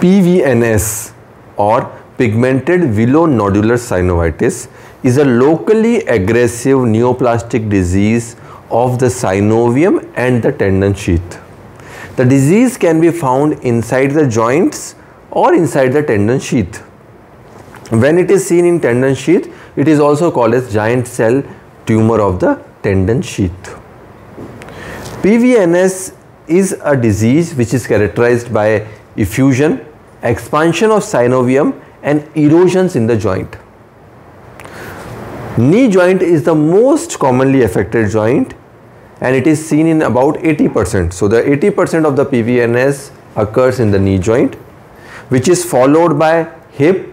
PVNS or pigmented villonodular synovitis is a locally aggressive neoplastic disease of the synovium and the tendon sheath. The disease can be found inside the joints or inside the tendon sheath. When it is seen in tendon sheath, it is also called as giant cell tumor of the tendon sheath. PVNS is a disease which is characterized by effusion, expansion of synovium and erosions in the joint. Knee joint is the most commonly affected joint and it is seen in about 80%. So the 80% of the PVNS occurs in the knee joint, which is followed by hip,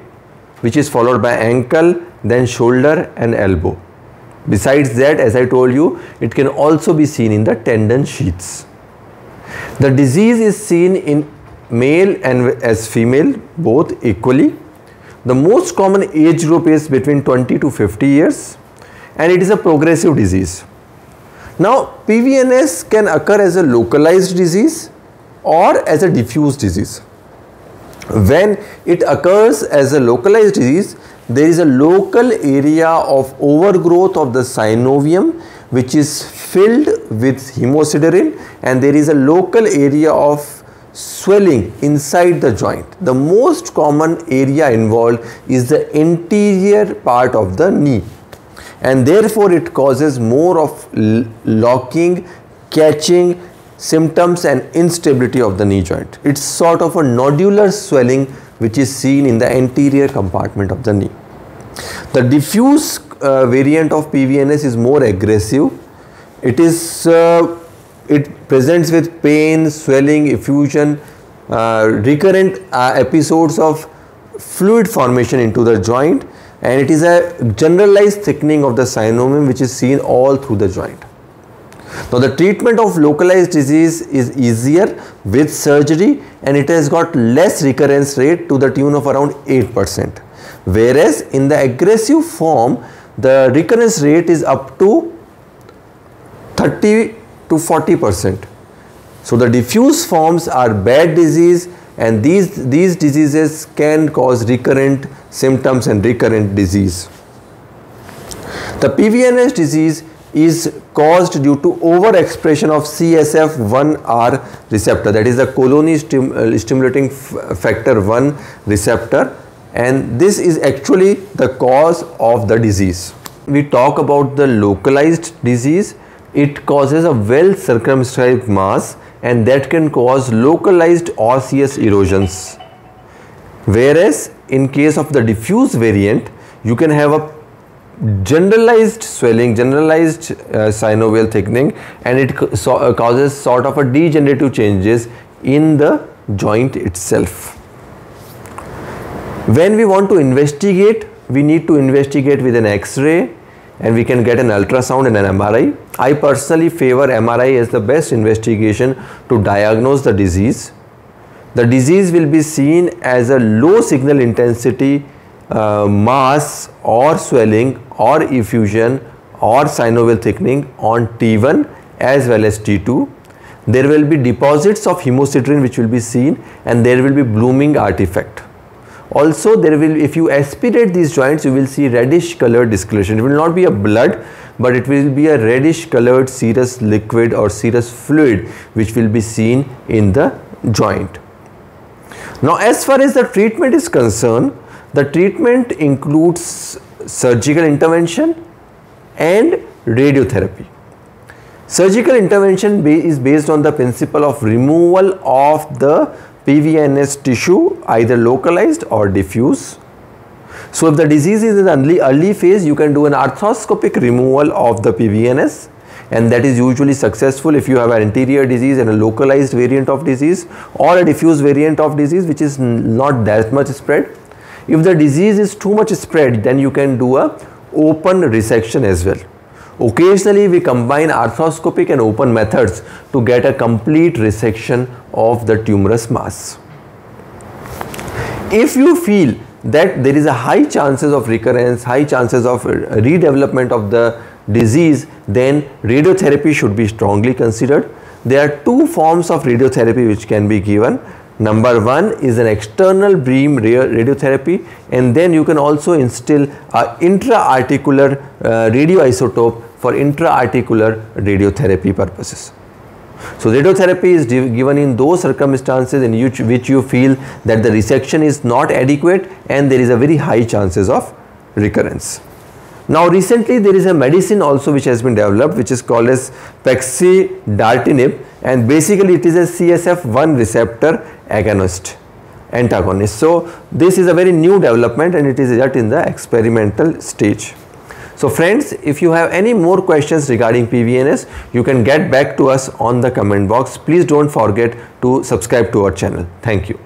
which is followed by ankle, then shoulder and elbow. Besides that, as I told you, it can also be seen in the tendon sheaths. The disease is seen in male and as female both equally. The most common age group is between 20 to 50 years and it is a progressive disease. Now, PVNS can occur as a localized disease or as a diffuse disease. When it occurs as a localized disease, there is a local area of overgrowth of the synovium which is filled with hemosiderin and there is a local area of swelling inside the joint. The most common area involved is the anterior part of the knee and therefore it causes more of locking, catching symptoms and instability of the knee joint. It's sort of a nodular swelling which is seen in the anterior compartment of the knee. The diffuse variant of PVNS is more aggressive. It presents with pain, swelling, effusion, recurrent episodes of fluid formation into the joint, and it is a generalized thickening of the synovium which is seen all through the joint. Now the treatment of localized disease is easier with surgery and it has got less recurrence rate to the tune of around 8%. Whereas in the aggressive form, the recurrence rate is up to 30 to 40%. So the diffuse forms are bad disease and these diseases can cause recurrent symptoms and recurrent disease. The PVNS disease is caused due to overexpression of CSF1R receptor, that is the colony stimulating factor 1 receptor, and this is actually the cause of the disease. We talk about the localized disease. It causes a well circumscribed mass and that can cause localized osseous erosions. Whereas in case of the diffuse variant, you can have a generalized swelling, generalized synovial thickening, and it causes sort of a degenerative changes in the joint itself. When we want to investigate, we need to investigate with an X-ray and we can get an ultrasound and an MRI. I personally favor MRI as the best investigation to diagnose the disease. The disease will be seen as a low signal intensity mass or swelling or effusion or synovial thickening on T1 as well as T2. There will be deposits of hemosiderin which will be seen and there will be blooming artifact. Also there will, if you aspirate these joints, you will see reddish colored discoloration. It will not be a blood, but it will be a reddish colored serous liquid or serous fluid which will be seen in the joint. Now as far as the treatment is concerned, the treatment includes surgical intervention and radiotherapy. Surgical intervention is based on the principle of removal of the PVNS tissue, either localized or diffuse. So if the disease is in the early phase, you can do an arthroscopic removal of the PVNS, and that is usually successful if you have an anterior disease and a localized variant of disease or a diffuse variant of disease which is not that much spread. If the disease is too much spread, then you can do a open resection as well. Occasionally we combine arthroscopic and open methods to get a complete resection of the tumorous mass. If you feel that there is a high chances of recurrence, high chances of redevelopment of the disease, then radiotherapy should be strongly considered. There are two forms of radiotherapy which can be given. Number 1 is an external beam radiotherapy, and then you can also instill a intra-articular radioisotope for intra-articular radiotherapy purposes. So radiotherapy is given in those circumstances in which you feel that the resection is not adequate and there is a very high chances of recurrence. Now recently there is a medicine also which has been developed, which is called as pexidartinib, and basically it is a CSF1 receptor antagonist. So this is a very new development and it is yet in the experimental stage. So friends, if you have any more questions regarding PVNS, you can get back to us on the comment box. Please don't forget to subscribe to our channel. Thank you.